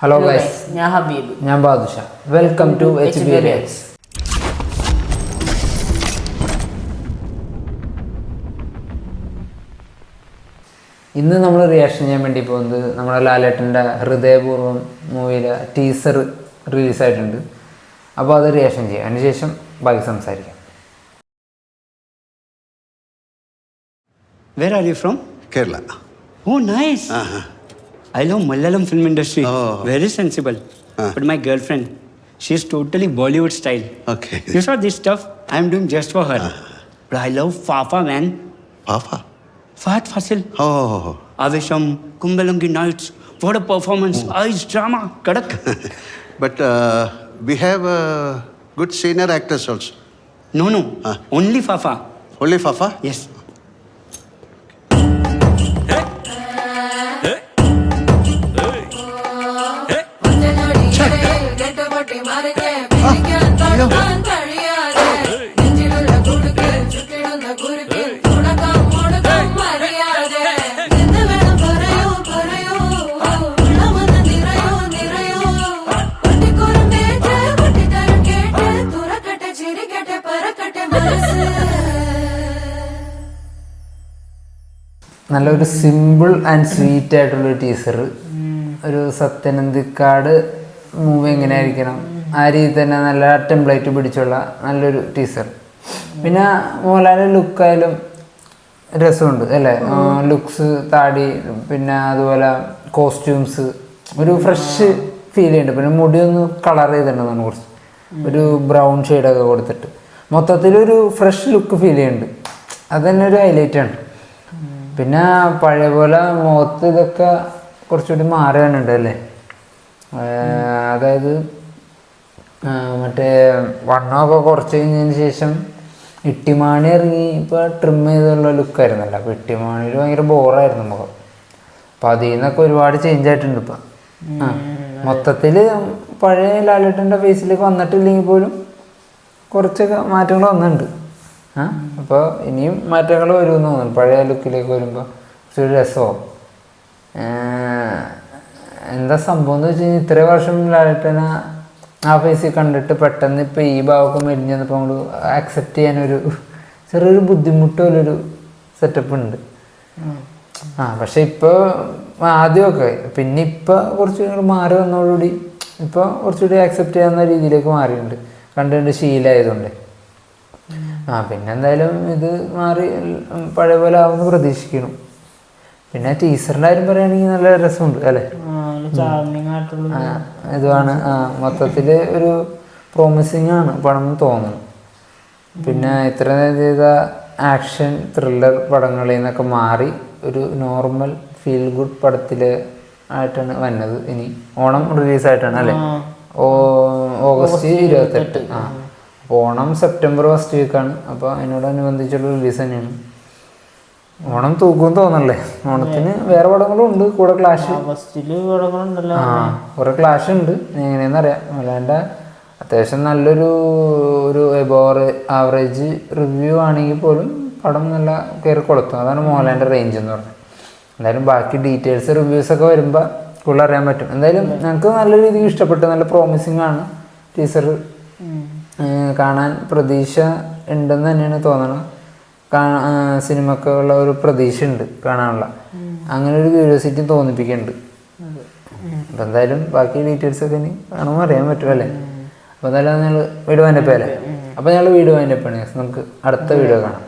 Hello guys, ഞാൻ ഹബീബ്, ഞാൻ Badusha. Welcome to HB Reacts. ഇന്ന് നമ്മൾ റിയാക്ഷൻ ചെയ്യാൻ വേണ്ടി പോകുന്നത് നമ്മുടെ ലാലേട്ടൻ്റെ ഹൃദയപൂർവ്വം മൂവിയിലെ ടീസർ റിലീസായിട്ടുണ്ട്. അപ്പോൾ അത് റിയാക്ഷൻ ചെയ്യാം. അതിനുശേഷം ബാക്കി സംസാരിക്കാം. Where are you from? Kerala. Oh, nice. I love Malayalam film industry. Oh. Very sensible. But my girlfriend, she's totally Bollywood style. Okay. You saw this stuff? I'm doing just for her. But I love Fafa, man. Fafa? Fahad Fasil. Oh. Avesham, Kumbalangi Nights. What a performance. Ice drama. Kadak. But we have good senior actors also. No. Only Fafa. Only Fafa? Yes. നല്ലൊരു simple and sweet ആയിട്ടുള്ളൊരു teaser. ഒരു Sathyan Anthikad movie എങ്ങനെയായിരിക്കണം ആ രീതി തന്നെ നല്ല template പിടിച്ചുള്ള നല്ലൊരു teaser. പിന്നെ മോഹൻലാലിൻ്റെ ലുക്കായാലും രസമുണ്ട് അല്ലേ? ലുക്സ്, താടി, പിന്നെ അതുപോലെ കോസ്റ്റ്യൂംസ് ഒരു ഫ്രഷ് ഫീൽ ചെയ്യുന്നുണ്ട്. പിന്നെ മുടിയൊന്ന് കളർ ചെയ്തിട്ടുണ്ട്, കുറച്ച് ഒരു ബ്രൗൺ ഷെയ്ഡൊക്കെ കൊടുത്തിട്ട് മൊത്തത്തിലൊരു ഫ്രഷ് ലുക്ക് ഫീൽ ചെയ്യുന്നുണ്ട്. അത് തന്നെ ഒരു ഹൈലൈറ്റാണ്. പിന്നെ പഴയ പോലെ മുഖത്ത് ഇതൊക്കെ കുറച്ചുകൂടി മാറി വന്നിട്ടുണ്ട് അല്ലേ? അതായത് മറ്റേ വണ്ണമൊക്കെ കുറച്ച് കഴിഞ്ഞതിന് ശേഷം ഇട്ടിമാണി ഇറങ്ങി ഇപ്പോൾ ട്രിം ചെയ്തുള്ള ലുക്കായിരുന്നല്ലോ. അപ്പോൾ ഇട്ടിമാണിയിൽ ഭയങ്കര ബോറായിരുന്നു മുഖം. അപ്പം അതിൽ നിന്നൊക്കെ ഒരുപാട് ചേഞ്ച് ആയിട്ടുണ്ട് ഇപ്പം. മൊത്തത്തിൽ പഴയ ലാലേട്ടൻ്റെ ഫേസിലേക്ക് വന്നിട്ടില്ലെങ്കിൽ പോലും കുറച്ചൊക്കെ മാറ്റങ്ങൾ വന്നിട്ടുണ്ട്. അപ്പോൾ ഇനിയും മാറ്റങ്ങൾ വരുമെന്ന് തോന്നുന്നു. പഴയ ലുക്കിലേക്ക് വരുമ്പോൾ കുറച്ചൊരു രസമാവും. എന്താ സംഭവം എന്ന് വെച്ച് കഴിഞ്ഞാൽ ഇത്രയും വർഷം ലാലേട്ടനെ ആ ഫേസിൽ കണ്ടിട്ട് പെട്ടെന്ന് ഇപ്പോൾ ഈ ഭാഗമൊക്കെ മെലിഞ്ഞ് വന്നപ്പോൾ നമ്മൾ ആക്സെപ്റ്റ് ചെയ്യാനൊരു ചെറിയൊരു ബുദ്ധിമുട്ട് പോലൊരു സെറ്റപ്പ് ഉണ്ട്. പക്ഷെ ഇപ്പോൾ ആദ്യമൊക്കെ പിന്നെ ഇപ്പം കുറച്ച് മാറി വന്നതോടുകൂടി ഇപ്പോൾ കുറച്ചുകൂടി ആക്സെപ്റ്റ് ചെയ്യാവുന്ന രീതിയിലേക്ക് മാറിയിട്ടുണ്ട്, കണ്ടുകൊണ്ട് ശീലമായതുകൊണ്ട്. പിന്നെ എന്തായാലും ഇത് മാറി പഴയ പോലെ ആവുമെന്ന് പ്രതീക്ഷിക്കണം. പിന്നെ ടീച്ചറിൻ്റെ കാര്യം പറയുകയാണെങ്കിൽ നല്ല രസമുണ്ട് അല്ലേ? ഇതാണ് മൊത്തത്തിൽ ഒരു പ്രോമിസിങ് ആണ് പടം തോന്നുന്നു. പിന്നെ ഇത്ര ചെയ്ത ആക്ഷൻ ത്രില്ലർ പടങ്ങളിൽ നിന്നൊക്കെ മാറി ഒരു നോർമൽ ഫീൽ ഗുഡ് പടത്തിൽ ആയിട്ടാണ് വന്നത്. ഇനി ഓണം റിലീസായിട്ടാണ് അല്ലേ? ഓഗസ്റ്റ് 28. അപ്പോൾ ഓണം സെപ്റ്റംബർ ഫസ്റ്റ് വീക്കാണ്. അപ്പോൾ അതിനോടനുബന്ധിച്ചുള്ള റിലീസ് തന്നെയാണ്. ഓണം തൂക്കുമെന്ന് തോന്നല്ലേ? ഓണത്തിന് വേറെ പടങ്ങളും ഉണ്ട് കൂടെ, ക്ലാഷ് കുറെ ക്ലാഷ് ഉണ്ട്. എങ്ങനെയാണെന്ന് അറിയാം. അല്ലാണ്ട് അത്യാവശ്യം നല്ലൊരു ആവറേജ് റിവ്യൂ ആണെങ്കിൽ പോലും പടം നല്ല കയറി കൊളുത്തും. അതാണ് മോഹൻലാലിൻ്റെ റേഞ്ച് എന്ന് പറഞ്ഞത്. എന്തായാലും ബാക്കി ഡീറ്റെയിൽസ് റിവ്യൂസൊക്കെ വരുമ്പോൾ കൂടുതൽ അറിയാൻ പറ്റും. എന്തായാലും ഞങ്ങൾക്ക് നല്ല രീതിക്ക് ഇഷ്ടപ്പെട്ടു. നല്ല പ്രോമിസിങ് ആണ് ടീസർ. കാണാൻ പ്രതീക്ഷ ഉണ്ടെന്ന് തന്നെയാണ് തോന്നണം. സിനിമക്കുള്ള ഒരു പ്രതീക്ഷ ഉണ്ട് കാണാനുള്ള, അങ്ങനെ ഒരു ക്യൂരിയോസിറ്റി തോന്നിപ്പിക്കുന്നുണ്ട്. അപ്പം എന്തായാലും ബാക്കി ഡീറ്റെയിൽസൊക്കെ ഇനി കാണുമ്പോൾ അറിയാൻ പറ്റുമല്ലേ? അപ്പോൾ എന്തായാലും ഞങ്ങൾ വീഡിയോ വൈൻഡപ്പ് അല്ലേ? അപ്പോൾ ഞങ്ങൾ വീഡിയോ വൈൻഡപ്പ് ആണ്. നമുക്ക് അടുത്ത വീഡിയോ കാണാം.